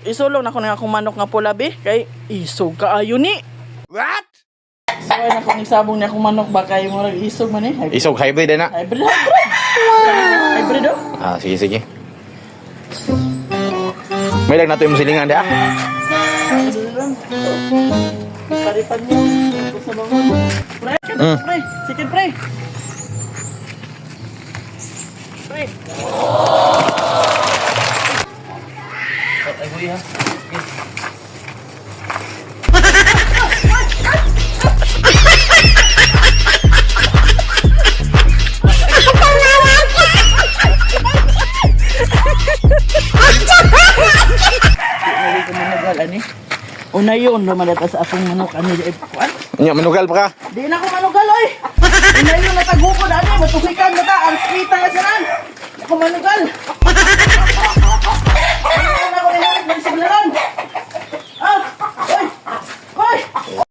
isulong na ko na akong manok nga pula be. Kay isog kaayo ni. What? So ay na kung isabong niya akong manok ba kay mo isog man eh. Isog hybrid na. Hybrid. Hybrid do. Ah, sige, sige. May lang nato yung silingan dia. Paripan mo. Sa bangon. Pre, pre. Sige pre. Pre. Ay, buya. Ani. Una yun, lumalata sa akong manok. Ano yung ipuan? Nya, manugal pa ka? Di na ako manugal, oy! Una yun, natagukod, ano, matuhikan mo ta, ang skita nga sinan! Ako manugal!